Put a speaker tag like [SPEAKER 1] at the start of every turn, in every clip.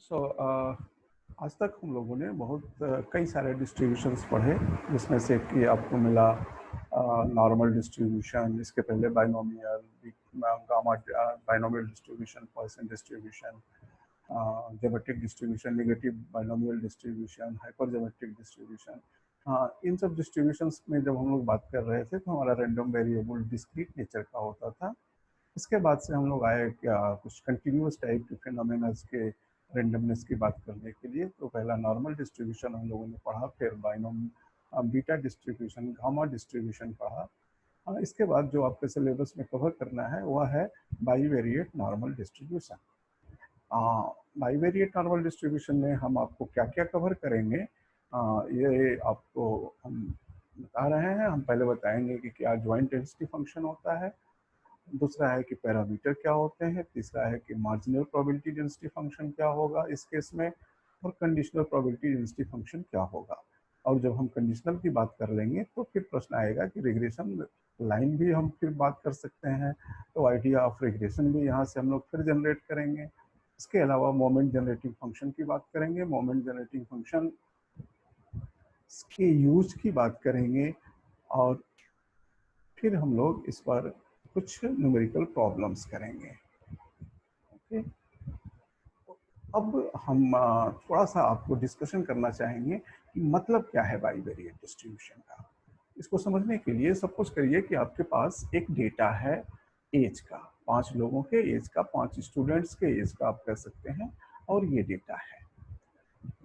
[SPEAKER 1] सो आज तक हम लोगों ने बहुत कई सारे डिस्ट्रीब्यूशंस पढ़े, जिसमें से कि आपको मिला नॉर्मल डिस्ट्रीब्यूशन, इसके पहले binomial, gamma binomial distribution, Poisson distribution, geometric distribution, negative binomial distribution, hyper geometric distribution. इन सब डिस्ट्रीब्यूशंस में जब हम लोग बात कर रहे थे तो हमारा रैंडम वेरिएबल डिस्क्रीट नेचर का होता था। इसके बाद से हम लोग आए कुछ कंटिन्यूस टाइप के फिनोमेनस के रेंडमनेस की बात करने के लिए। तो पहला नॉर्मल डिस्ट्रीब्यूशन हम लोगों ने पढ़ा, फिर बाइनोम बीटा डिस्ट्रीब्यूशन, गामा डिस्ट्रीब्यूशन पढ़ा। इसके बाद जो आपके सिलेबस में कवर करना है वह है bivariate normal distribution. Bivariate normal distribution में हम आपको क्या क्या कवर करेंगे ये आपको हम बता रहे हैं। हम पहले बताएंगे कि क्या ज्वाइंट डेंसिटी फंक्शन होता है, दूसरा है कि पैरामीटर क्या होते हैं, तीसरा है कि मार्जिनल प्रोबेबिलिटी डेंसिटी फंक्शन क्या होगा इस केस में, और कंडीशनल प्रोबेबिलिटी डेंसिटी फंक्शन क्या होगा। और जब हम कंडीशनल की बात कर लेंगे तो फिर प्रश्न आएगा कि रिग्रेशन लाइन भी हम फिर बात कर सकते हैं, तो आइडिया ऑफ रिग्रेशन भी यहाँ से हम लोग फिर जनरेट करेंगे। इसके अलावा मोमेंट जनरेटिंग फंक्शन की बात करेंगे, मोमेंट जनरेटिंग फंक्शन के यूज की बात करेंगे, और फिर हम लोग इस पर कुछ न्यूमेरिकल प्रॉब्लम्स करेंगे। ओके, अब हम थोड़ा सा आपको डिस्कशन करना चाहेंगे कि मतलब क्या है बाईवेरिएट डिस्ट्रीब्यूशन का। इसको समझने के लिए सपोज करिए कि आपके पास एक डेटा है एज का, 5 लोगों के एज का, 5 स्टूडेंट्स के एज का आप कह सकते हैं, और ये डेटा है।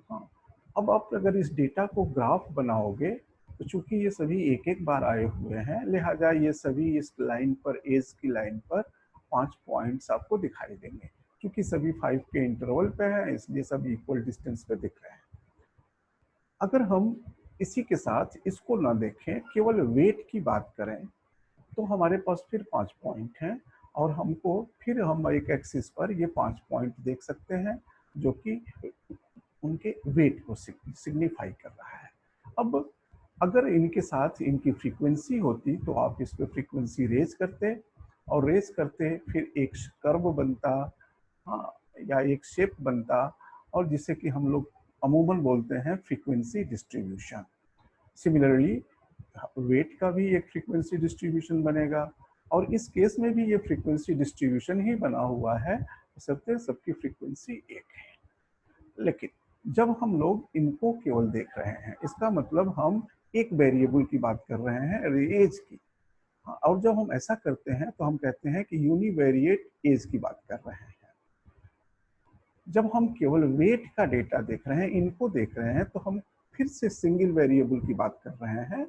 [SPEAKER 1] हाँ, अब आप अगर इस डेटा को ग्राफ बनाओगे तो चूंकि ये सभी एक एक बार आए हुए हैं, लिहाजा ये सभी इस लाइन पर, एज की लाइन पर 5 पॉइंट्स आपको दिखाई देंगे। क्योंकि सभी 5 के इंटरवल पे हैं, इसलिए सब इक्वल डिस्टेंस पे दिख रहे हैं। अगर हम इसी के साथ इसको ना देखें, केवल वेट की बात करें, तो हमारे पास फिर 5 पॉइंट हैं, और हमको फिर हम एक एक्सिस पर ये 5 पॉइंट देख सकते हैं जो कि उनके वेट को सिग्निफाई कर रहा है। अब अगर इनके साथ इनकी फ्रीक्वेंसी होती तो आप इस पर फ्रीक्वेंसी रेज करते, और रेज करते फिर एक कर्व बनता, हाँ, या एक शेप बनता, और जिसे कि हम लोग अमूमन बोलते हैं फ्रीक्वेंसी डिस्ट्रीब्यूशन। सिमिलरली वेट का भी एक फ्रीक्वेंसी डिस्ट्रीब्यूशन बनेगा, और इस केस में भी ये फ्रीक्वेंसी डिस्ट्रीब्यूशन ही बना हुआ है, सबकी फ्रीक्वेंसी एक है। लेकिन जब हम लोग इनको केवल देख रहे हैं, इसका मतलब हम एक वेरिएबल की बात कर रहे हैं, एज की। और जब हम ऐसा करते हैं तो हम कहते हैं कि यूनिवेरिएट एज की बात कर रहे हैं। जब हम केवल वेट का डेटा देख रहे हैं, इनको देख रहे हैं, तो हम फिर से सिंगल वेरिएबल की बात कर रहे हैं।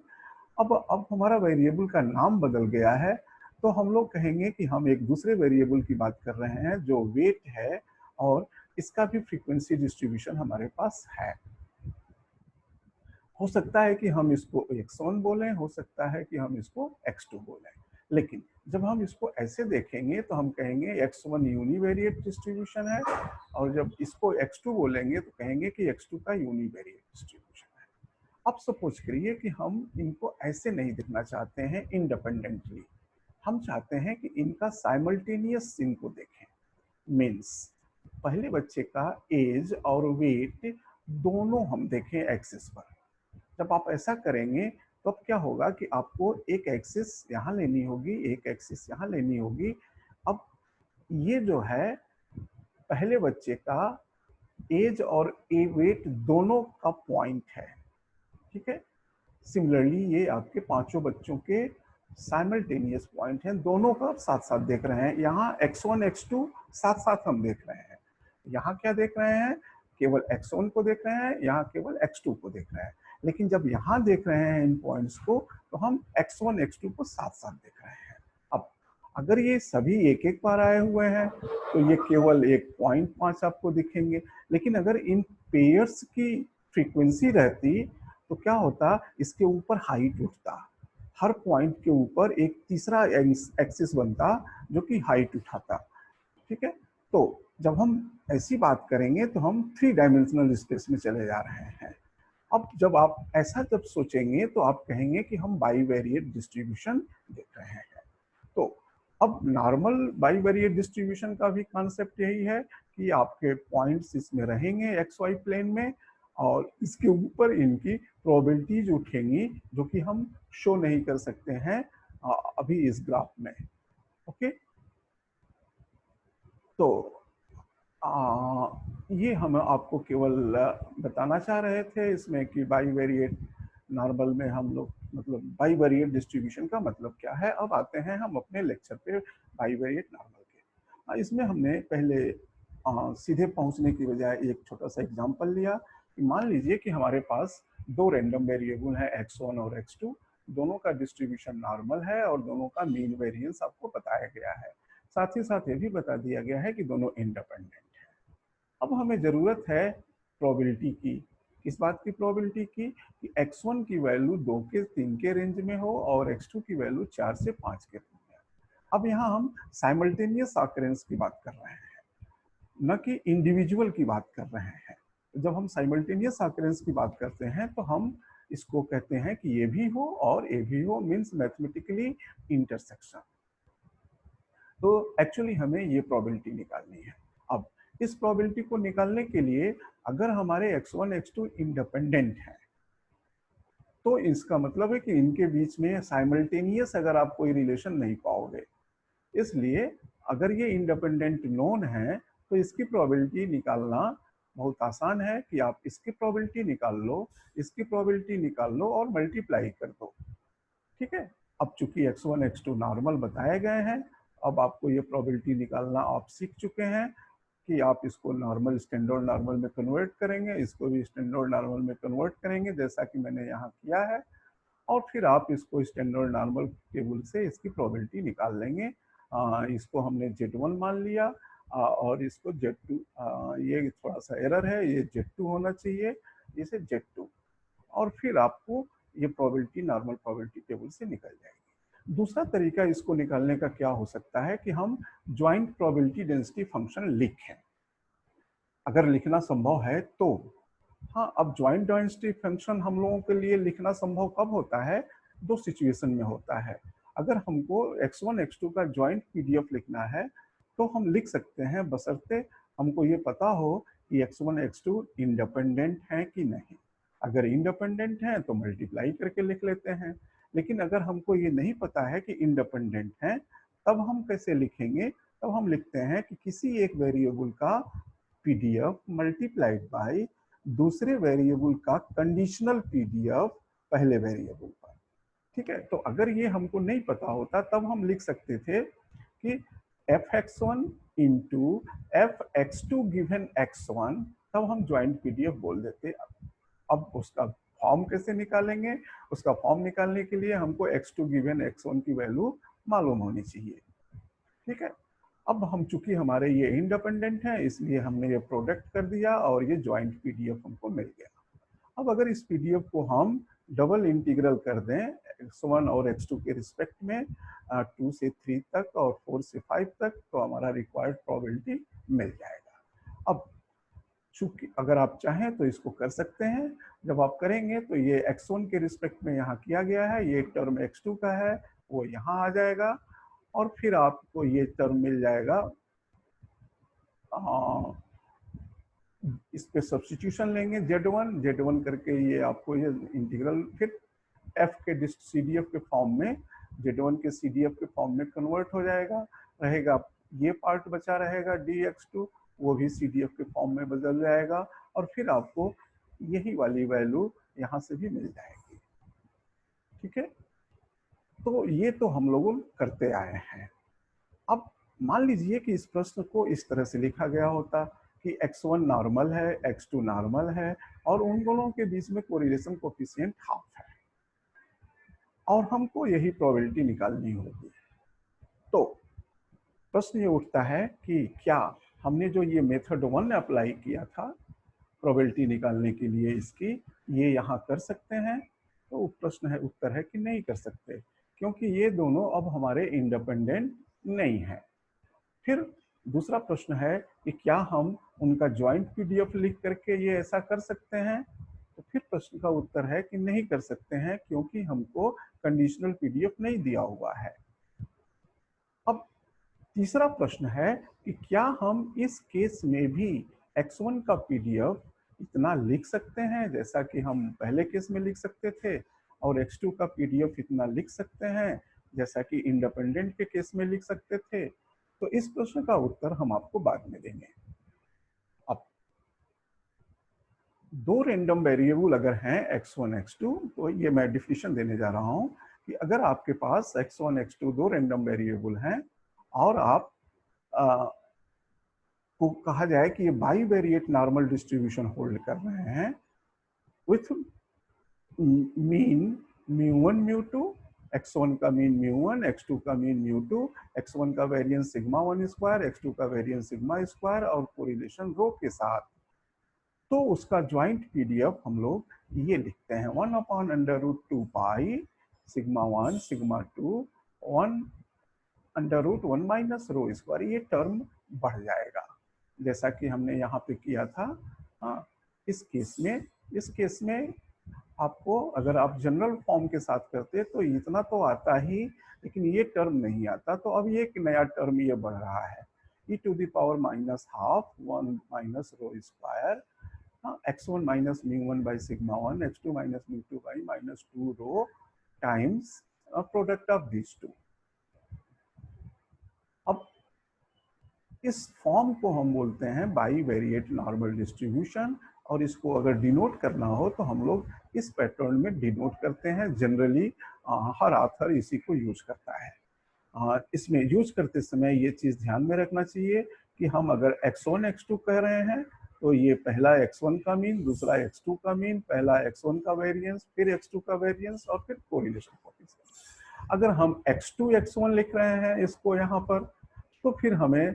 [SPEAKER 1] अब हमारा वेरिएबल का नाम बदल गया है, तो हम लोग कहेंगे कि हम एक दूसरे वेरिएबल की बात कर रहे हैं जो वेट है, और इसका भी फ्रीक्वेंसी डिस्ट्रीब्यूशन हमारे पास है। हो सकता है कि हम इसको x1 बोलें, हो सकता है कि हम इसको x2 बोलें, लेकिन जब हम इसको ऐसे देखेंगे तो हम कहेंगे x1 यूनिवेरिएट डिस्ट्रीब्यूशन है, और जब इसको x2 बोलेंगे तो कहेंगे कि x2 का यूनिवेरिएट डिस्ट्रीब्यूशन है। अब सपोज करिए कि हम इनको ऐसे नहीं देखना चाहते हैं इंडिपेंडेंटली, हम चाहते हैं कि इनका साइमल्टेनियस इनको देखें। मीन्स पहले बच्चे का एज और वेट दोनों हम देखें एक्सिस पर। जब आप ऐसा करेंगे तो अब क्या होगा कि आपको एक एक्सिस यहाँ लेनी होगी, एक एक्सिस यहाँ लेनी होगी। अब ये जो है पहले बच्चे का एज और वेट दोनों का पॉइंट है, ठीक है। सिमिलरली ये आपके पांचों बच्चों के साइमल्टेनियस पॉइंट हैं, दोनों का साथ साथ देख रहे हैं। यहाँ x1 x2 साथ साथ हम देख रहे हैं। यहाँ क्या देख रहे हैं, केवल x1 को देख रहे हैं, यहाँ केवल x2 को देख रहे हैं। लेकिन जब यहाँ देख रहे हैं इन पॉइंट्स को, तो हम x1 x2 को साथ साथ देख रहे हैं। अब अगर ये सभी एक एक बार आए हुए हैं तो ये केवल 1.5 आपको दिखेंगे, लेकिन अगर इन पेयर्स की फ्रीक्वेंसी रहती तो क्या होता, इसके ऊपर हाइट उठता, हर पॉइंट के ऊपर एक तीसरा एक्सिस बनता जो कि हाइट उठाता, ठीक है। तो जब हम ऐसी बात करेंगे तो हम 3 डायमेंशनल स्पेस में चले जा रहे हैं। अब जब आप ऐसा जब सोचेंगे तो आप कहेंगे कि हम बाईवेरिएट डिस्ट्रीब्यूशन देख रहे हैं। तो अब नॉर्मल बाईवेरिएट डिस्ट्रीब्यूशन का भी कॉन्सेप्ट यही है कि आपके पॉइंट्स इसमें रहेंगे एक्स वाई प्लेन में, और इसके ऊपर इनकी प्रोबेबिलिटीज उठेंगी जो कि हम शो नहीं कर सकते हैं अभी इस ग्राफ में। ओके, तो ये हम आपको केवल बताना चाह रहे थे इसमें कि बाईवेरिएट नॉर्मल में हम लोग मतलब बाईवेरिएट डिस्ट्रीब्यूशन का मतलब क्या है। अब आते हैं हम अपने लेक्चर पे बाईवेरिएट नॉर्मल के। इसमें हमने पहले सीधे पहुंचने की बजाय एक छोटा सा एग्जांपल लिया कि मान लीजिए कि हमारे पास दो रैंडम वेरिएबल है x1 और x2, दोनों का डिस्ट्रीब्यूशन नॉर्मल है और दोनों का मीन वेरिएंस आपको बताया गया है। साथ ही साथ ये भी बता दिया गया है कि दोनों इंडिपेंडेंट है। अब हमें जरूरत है प्रोबेबिलिटी की। किस बात की प्रोबेबिलिटी की? कि x1 की वैल्यू 2 के 3 के रेंज में हो और x2 की वैल्यू 4 से 5 के रेंज में। अब यहाँ हम साइमल्टेनियस ऑकरेंस की बात कर रहे हैं, न कि इंडिविजुअल की बात कर रहे हैं। जब हम साइमल्टेनियस ऑकरेंस की बात करते हैं तो हम इसको कहते हैं कि ये भी हो और ये भी हो, मीन्स मैथमेटिकली इंटरसेक्शन। तो एक्चुअली हमें ये प्रोबेबिलिटी निकालनी है। अब इस प्रोबेबिलिटी को निकालने के लिए अगर हमारे x1 x2 इंडिपेंडेंट है तो इसका मतलब है कि इनके बीच में साइमल्टेनियस अगर आप कोई रिलेशन नहीं पाओगे। इसलिए अगर ये इंडिपेंडेंट नोन है तो इसकी प्रोबेबिलिटी निकालना बहुत आसान है कि आप इसकी प्रोबेबिलिटी निकाल लो, इसकी प्रोबेबिलिटी निकाल लो और मल्टीप्लाई कर दो। ठीक है, अब चूंकि x1 x2 नॉर्मल बताए गए हैं, अब आपको ये प्रोबेबिलिटी निकालना आप सीख चुके हैं कि आप इसको नॉर्मल स्टैंडर्ड नॉर्मल में कन्वर्ट करेंगे, इसको भी स्टैंडर्ड नॉर्मल में कन्वर्ट करेंगे जैसा कि मैंने यहाँ किया है, और फिर आप इसको स्टैंडर्ड नॉर्मल टेबल से इसकी प्रोबेबिलिटी निकाल लेंगे। इसको हमने Z1 मान लिया और इसको Z2, ये थोड़ा सा एरर है, ये Z2 होना चाहिए, इसे Z2, और फिर आपको ये प्रोबेबिलिटी नॉर्मल प्रोबेबिलिटी टेबल से निकल जाएगी। दूसरा तरीका इसको निकालने का क्या हो सकता है कि हम ज्वाइंट प्रोबेबिलिटी डेंसिटी फंक्शन लिखें, अगर लिखना संभव है तो। हाँ, अब ज्वाइंट डेंसिटी फंक्शन हम लोगों के लिए लिखना संभव कब होता है? दो सिचुएशन में होता है। अगर हमको x1 x2 का ज्वाइंट पीडीएफ लिखना है तो हम लिख सकते हैं, बशर्ते हमको ये पता हो कि x1 x2 इंडिपेंडेंट है कि नहीं। अगर इंडिपेंडेंट है तो मल्टीप्लाई करके लिख लेते हैं, लेकिन अगर हमको ये नहीं पता है कि इंडिपेंडेंट है तब हम कैसे लिखेंगे? तब हम लिखते हैं कि किसी एक वेरिएबल का पीडीएफ मल्टीप्लाइड बाय दूसरे वेरिएबल का कंडीशनल पीडीएफ पहले वेरिएबल पर। ठीक है, तो अगर ये हमको नहीं पता होता तब हम लिख सकते थे कि fx1 into fx2 given x1, तब हम ज्वाइंट पीडीएफ बोल देते। अब उसका फॉर्म कैसे निकालेंगे? उसका फॉर्म निकालने के लिए हमको x2 गिवन x1 की वैल्यू मालूम होनी चाहिए। ठीक है, अब हम चूंकि हमारे ये इंडिपेंडेंट है इसलिए हमने ये प्रोडक्ट कर दिया और ये ज्वाइंट पीडीएफ हमको मिल गया। अब अगर इस पीडीएफ को हम डबल इंटीग्रल कर दें x1 और x2 के रिस्पेक्ट में 2 से 3 तक और 4 से 5 तक, तो हमारा रिक्वायर्ड प्रोबेबिलिटी मिल जाएगा। अब चूंकि अगर आप चाहें तो इसको कर सकते हैं। जब आप करेंगे तो ये x1 के रिस्पेक्ट में यहाँ किया गया है, ये टर्म x2 का है वो यहाँ आ जाएगा, और फिर आपको ये टर्म मिल जाएगा। इस पे सब्स्टिट्यूशन लेंगे Z1 करके, ये आपको ये इंटीग्रल फिर f के CDF के फॉर्म में, Z1 के CDF के फॉर्म में कन्वर्ट हो जाएगा, रहेगा ये पार्ट बचा रहेगा dx2, वो भी CDF के फॉर्म में बदल जाएगा, और फिर आपको यही वाली वैल्यू यहाँ से भी मिल जाएगी। ठीक है, तो ये तो हम लोग करते आए हैं। अब मान लीजिए कि इस प्रश्न को इस तरह से लिखा गया होता कि x1 नॉर्मल है, x2 नॉर्मल है और उन दोनों के बीच में कोरिलेशन कोफिशिएंट हाफ है और हमको यही प्रोबेबिलिटी निकालनी होगी। तो प्रश्न ये उठता है कि क्या हमने जो ये मेथड 1 अप्लाई किया था प्रोबेबिलिटी निकालने के लिए इसकी, ये यहाँ कर सकते हैं? तो प्रश्न है, उत्तर है कि नहीं कर सकते, क्योंकि ये दोनों अब हमारे इंडिपेंडेंट नहीं है। फिर दूसरा प्रश्न है कि क्या हम उनका ज्वाइंट पीडीएफ लिख करके ये ऐसा कर सकते हैं? तो फिर प्रश्न का उत्तर है कि नहीं कर सकते हैं, क्योंकि हमको कंडीशनल पीडीएफ नहीं दिया हुआ है। अब तीसरा प्रश्न है कि क्या हम इस केस में भी x1 का पीडीएफ इतना लिख सकते हैं जैसा कि हम पहले केस में लिख सकते थे, और x2 का पीडीएफ इतना लिख सकते हैं जैसा कि इंडिपेंडेंट के केस में लिख सकते थे। तो इस प्रश्न का उत्तर हम आपको बाद में देंगे। अब दो रैंडम वेरिएबल अगर हैं x1 x2, तो ये मैं डिफिनेशन देने जा रहा हूं कि अगर आपके पास x1 x2 दो रैंडम वेरिएबल हैं और आप को कहा जाए कि ये बाईवेरिएट नॉर्मल डिस्ट्रीब्यूशन होल्ड कर रहे हैं विथ मीन μ1 μ2, x1 का मीन μ1, x2 का मीन μ2, x1 का वेरिएंस सिग्मा 1 स्क्वायर, x2 का वेरिएंस सिग्मा स्क्वायर और कोरिलेशन रो के साथ। तो उसका ज्वाइंट पीडीएफ हम लोग ये लिखते हैं 1/√2 pi sigma 1 sigma 2 1/√1 minus rho square. ये टर्म बढ़ जाएगा जैसा कि हमने यहाँ पे किया था। इस केस में आपको अगर आप जनरल फॉर्म के साथ करते तो इतना तो आता ही, लेकिन ये टर्म नहीं आता। तो अब ये एक नया टर्म ये बढ़ रहा है e⁻⁻½ 1 minus rho square x1 minus μ1 by sigma 1 x2 minus μ2 by minus 2 rho times product of this two. अब इस फॉर्म को हम बोलते हैं बाईवेरिएट नॉर्मल डिस्ट्रीब्यूशन, और इसको अगर डिनोट करना हो तो हम लोग इस पैटर्न में डिनोट करते हैं। जनरली हर ऑथर इसी को यूज करता है। इसमें यूज करते समय ये चीज ध्यान में रखना चाहिए कि हम अगर x1 x2 कह रहे हैं तो ये पहला x1 का मीन, दूसरा x2 का मीन, पहला x1 का वेरिएंस, फिर x2 का वेरिएंस और फिर कोरिलेशन कोएफिशिएंट। अगर हम x2 x1 लिख रहे हैं इसको यहाँ पर, तो फिर हमें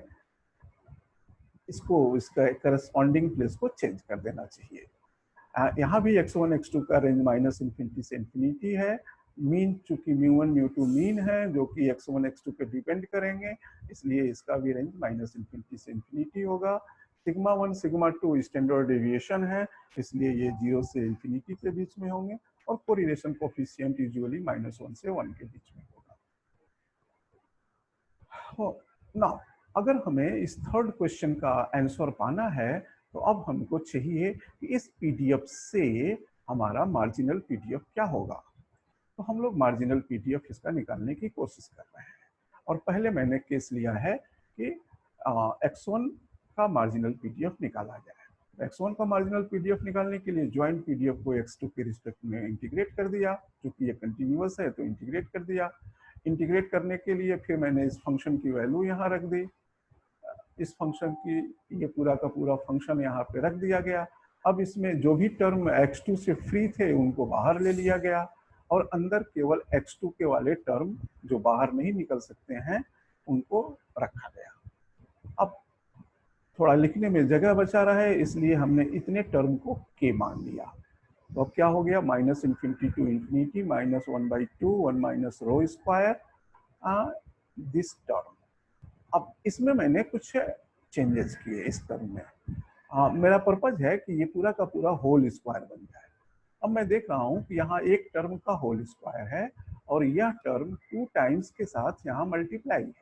[SPEAKER 1] इसका करस्पॉन्डिंग प्लेस को चेंज कर देना चाहिए। यहाँ भी x1 x2 का रेंज -∞ से इंफिनिटी है। मीन चूंकि μ1 μ2 मीन है जो कि x1 x2 पे डिपेंड करेंगे, इसलिए इसका भी रेंज -∞ से इंफिनिटी होगा। सिग्मा 1 सिग्मा 2 स्टैंडर्ड डेविएशन है, इसलिए ये 0 से इंफिनिटी के बीच में होंगे, और कोरिलेशन कोफिशिएंट यूजुअली -1 से 1 के बीच में होगा। नाउ अगर हमें इस थर्ड क्वेश्चन का आंसर पाना है तो अब हमको चाहिए कि इस पीडीएफ से हमारा मार्जिनल पीडीएफ क्या होगा। तो हम लोग मार्जिनल पीडीएफ इसका निकालने की कोशिश कर रहे हैं, और पहले मैंने केस लिया है कि x1 का मार्जिनल पीडीएफ निकाला जाए। x1 का मार्जिनल पीडीएफ निकालने के लिए ज्वाइंट पीडीएफ को x2 के रिस्पेक्ट में इंटीग्रेट कर दिया, क्योंकि ये कंटिन्यूअस है तो इंटीग्रेट कर दिया। इंटीग्रेट करने के लिए फिर मैंने इस फंक्शन की वैल्यू यहाँ रख दी, इस फंक्शन की ये पूरा का पूरा फंक्शन यहाँ पे रख दिया गया। अब इसमें जो भी टर्म x2 से फ्री थे उनको बाहर ले लिया गया, और अंदर केवल x2 के वाले टर्म जो बाहर नहीं निकल सकते हैं उनको रखा गया। अब थोड़ा लिखने में जगह बचा रहा है, इसलिए हमने इतने टर्म को k मान लिया। तो अब क्या हो गया, -∞ to infinity -1/2 1 minus rho square this term. अब इसमें मैंने कुछ चेंजेस किए इस टर्म में। मेरा पर्पज है कि ये पूरा का पूरा होल स्क्वायर बन जाए। अब मैं देख रहा हूँ कि यहाँ एक टर्म का होल स्क्वायर है और यह टर्म 2 टाइम्स के साथ यहाँ मल्टीप्लाई है,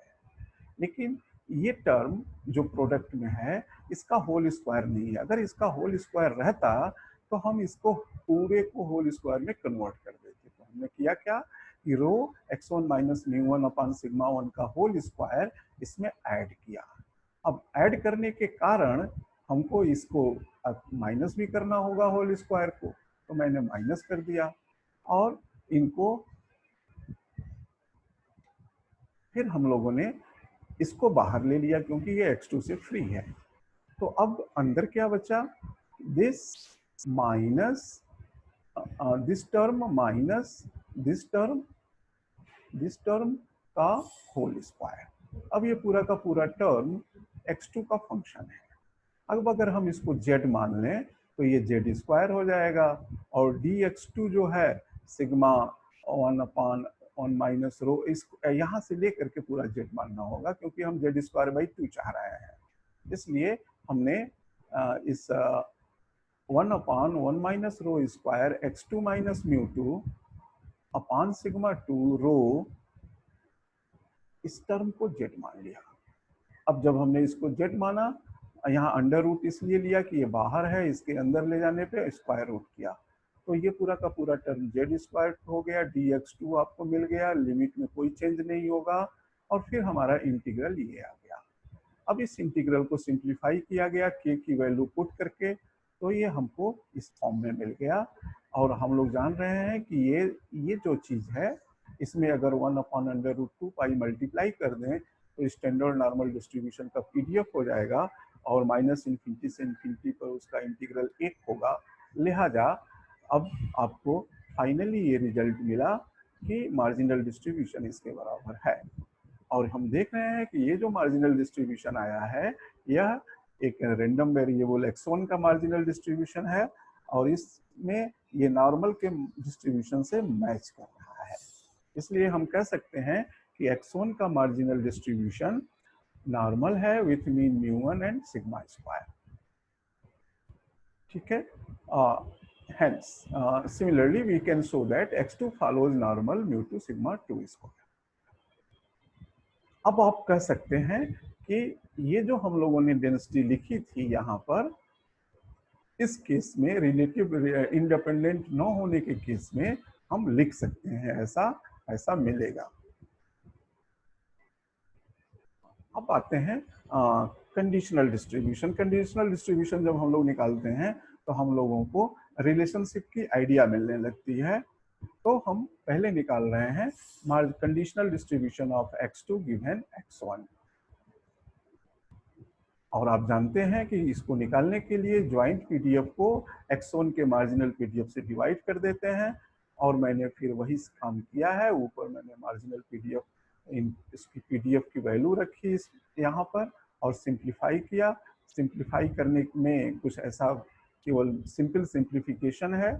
[SPEAKER 1] लेकिन ये टर्म जो प्रोडक्ट में है इसका होल स्क्वायर नहीं है। अगर इसका होल स्क्वायर रहता तो हम इसको पूरे को होल स्क्वायर में कन्वर्ट कर देते। तो हमने किया क्या कि रो x1 माइनस μ1 अपॉन सिग्मा 1 का होल स्क्वायर इसमें ऐड किया। अब ऐड करने के कारण हमको इसको माइनस भी करना होगा होल स्क्वायर को, तो मैंने माइनस कर दिया, और इनको फिर हम लोगों ने इसको बाहर ले लिया क्योंकि ये x2 से फ्री है। तो अब अंदर क्या बचा, this minus this term minus this term का होल स्क्वायर। अब ये पूरा का पूरा टर्म x2 का फंक्शन है। अब अगर हम इसको z मान लें तो ये z स्क्वायर हो जाएगा, और dx2 जो है सिग्मा 1/1 माइनस रो, इस यहाँ से लेकर के पूरा z मानना होगा क्योंकि हम z²/2 चाह रहे हैं। इसलिए हमने इस 1/1 minus rho square x2 minus μ2 upon sigma 2 rho इस टर्म को z मान लिया। अब जब हमने इसको z माना, यहाँ अंडर रूट इसलिए लिया कि ये बाहर है, इसके अंदर ले जाने पे स्क्वायर रूट किया, तो ये पूरा का पूरा टर्म z स्क्वायर हो गया, dx2 आपको मिल गया, लिमिट में कोई चेंज नहीं होगा, और फिर हमारा इंटीग्रल ये आ गया। अब इस इंटीग्रल को सिंप्लीफाई किया गया k की वैल्यू पुट करके, तो ये हमको इस फॉर्म में मिल गया। और हम लोग जान रहे हैं कि ये जो चीज़ है, इसमें अगर 1/√2π मल्टीप्लाई कर दें तो स्टैंडर्ड नॉर्मल डिस्ट्रीब्यूशन का पीडीएफ हो जाएगा, और -इन्फिनिटी से इन्फिनिटी पर उसका इंटीग्रल 1 होगा। लिहाजा अब आपको फाइनली ये रिजल्ट मिला कि मार्जिनल डिस्ट्रीब्यूशन इसके बराबर है। और हम देख रहे हैं कि ये जो मार्जिनल डिस्ट्रीब्यूशन आया है, यह एक रैंडम वेरिएबल x1 का मार्जिनल डिस्ट्रीब्यूशन है, और इसमें ये नॉर्मल के डिस्ट्रीब्यूशन से मैच कर रहा है। इसलिए हम कह सकते हैं कि x1 का मार्जिनल डिस्ट्रीब्यूशन नॉर्मल है with mean μ1 and sigma square. ठीक है। Hence, similarly, we can show that x2 follows normal μ2 sigma 2 square. अब आप कह सकते हैं कि ये जो हम लोगों ने डेंसिटी लिखी थी यहाँ पर, इस केस में रिलेटिव इंडिपेंडेंट न होने के केस में हम लिख सकते हैं, ऐसा मिलेगा। अब आते हैं कंडीशनल डिस्ट्रीब्यूशन। कंडीशनल डिस्ट्रीब्यूशन जब हम लोग निकालते हैं तो हम लोगों को रिलेशनशिप की आइडिया मिलने लगती है। तो हम पहले निकाल रहे हैं conditional distribution of x2 given x1, और आप जानते हैं कि इसको निकालने के लिए ज्वाइंट पीडीएफ को x1 के मार्जिनल पीडीएफ से डिवाइड कर देते हैं, और मैंने फिर वही काम किया है। ऊपर मैंने मार्जिनल पीडीएफ, इसकी पीडीएफ की वैल्यू रखी यहाँ पर, और सिंप्लीफाई किया। सिंप्लीफाई करने में कुछ ऐसा केवल सिंपल सिंप्लीफिकेशन है।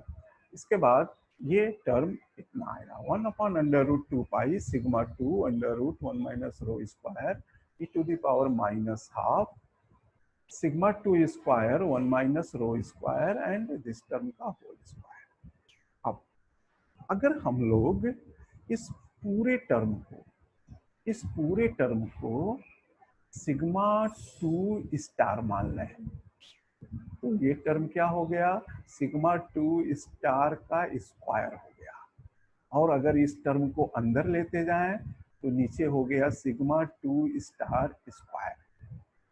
[SPEAKER 1] इसके बाद ये टर्म इतना आएगा 1/√2π sigma 2 √1 minus rho square e to the power -12 sigma 2 square 1 minus rho square and this term का होल स्क्वायर। अब अगर हम लोग इस पूरे टर्म को सिग्मा 2 स्टार मान लें, तो ये टर्म क्या हो गया, सिग्मा 2 स्टार का स्क्वायर हो गया। और अगर इस टर्म को अंदर लेते जाएं तो नीचे हो गया सिग्मा 2 स्टार स्क्वायर।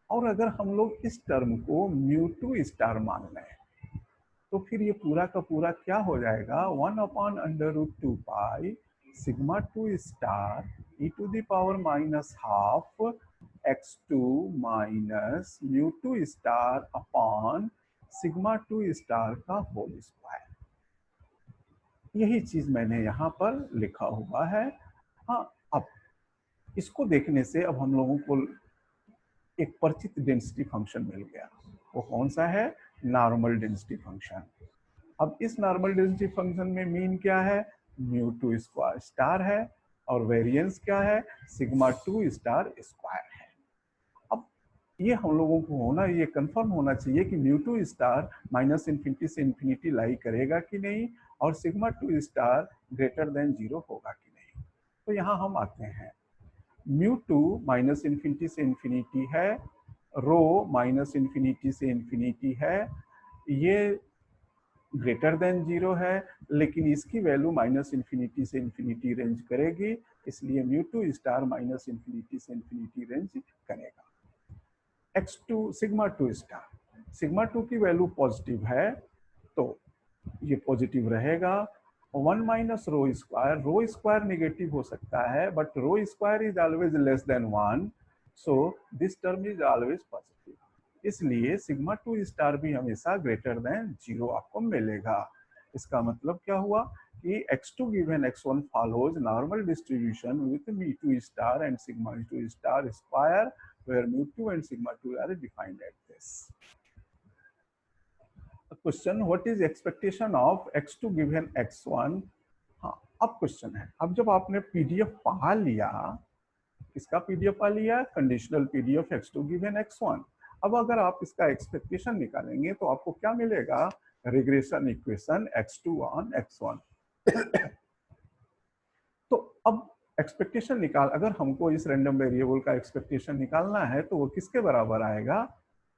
[SPEAKER 1] और अगर हम लोग इस टर्म को μ2 स्टार मान लें तो फिर ये पूरा का पूरा क्या हो जाएगा, 1/√2π sigma 2 star e to the power -12 x2 minus μ2 star upon sigma 2 star का होल स्क्वायर। यही चीज मैंने यहाँ पर लिखा हुआ है। हाँ, अब इसको देखने से अब हम लोगों को एक परिचित डेंसिटी फंक्शन मिल गया। वो कौन सा है, नॉर्मल डेंसिटी फंक्शन। अब इस नॉर्मल डेंसिटी फंक्शन में मीन क्या है, μ2 स्टार है, और वेरिएंस क्या है, सिग्मा 2 स्टार स्क्वायर है। अब ये हम लोगों को ये कंफर्म होना चाहिए कि μ2 स्टार -इन्फिनिटी से इन्फिनिटी लाई करेगा कि नहीं, और सिग्मा 2 स्टार ग्रेटर देन 0 होगा कि नहीं। तो यहाँ हम आते हैं, μ2 -इन्फिनिटी से इन्फिनिटी है, रो -इन्फिनिटी से इन्फिनिटी है, ये ग्रेटर देन 0 है, लेकिन इसकी वैल्यू -इन्फिनिटी से इन्फिनिटी रेंज करेगी, इसलिए μ2 स्टार -इन्फिनिटी से इन्फिनिटी रेंज करेगा। x2 सिग्मा 2 स्टार, सिग्मा 2 की वैल्यू पॉजिटिव है तो ये पॉजिटिव रहेगा। 1 माइनस रो स्क्वायर नेगेटिव हो सकता है, but rho square is always less than 1, so this term is always positive. इसलिए सिग्मा 2 स्टार भी हमेशा ग्रेटर देन 0 आपको मिलेगा। इसका मतलब क्या हुआ कि x2 given x1 follows normal distribution with μ2 star and sigma 2 star square, where μ2 and sigma 2 are defined at this. Question, what is expectation of x2 given x1? हाँ, अब क्वेश्चन है, अब जब आपने पीडीएफ पा लिया, इसका पीडीएफ पा लिया, conditional PDF x2 given x1, अब अगर आप इसका एक्सपेक्टेशन निकालेंगे तो आपको क्या मिलेगा, regression equation x2 on x1। तो अब एक्सपेक्टेशन निकाल, अगर हमको इस रैंडम वेरिएबल का एक्सपेक्टेशन निकालना है तो वो किसके बराबर आएगा,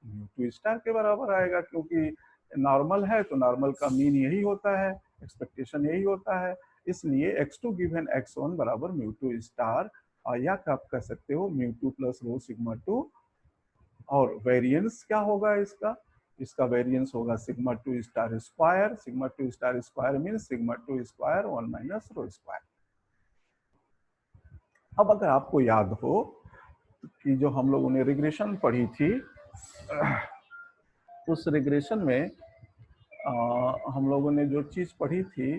[SPEAKER 1] म्यू टू स्टार के बराबर आएगा, क्योंकि नॉर्मल है तो नॉर्मल का मीन यही होता है, एक्सपेक्टेशन यही होता है। इसलिए x2 गिवन x1 बराबर म्यू टू स्टार, या आप कह सकते हो म्यू टू प्लस रो सिग्मा टू। और वेरिएंस क्या होगा इसका, इसका वेरिएंस होगा sigma two star square, sigma two star square mean sigma two square 1 minus rho square. अब अगर आपको याद हो कि जो हम लोगों ने रिग्रेशन पढ़ी थी, उस रिग्रेशन में हम लोगों ने जो चीज पढ़ी थी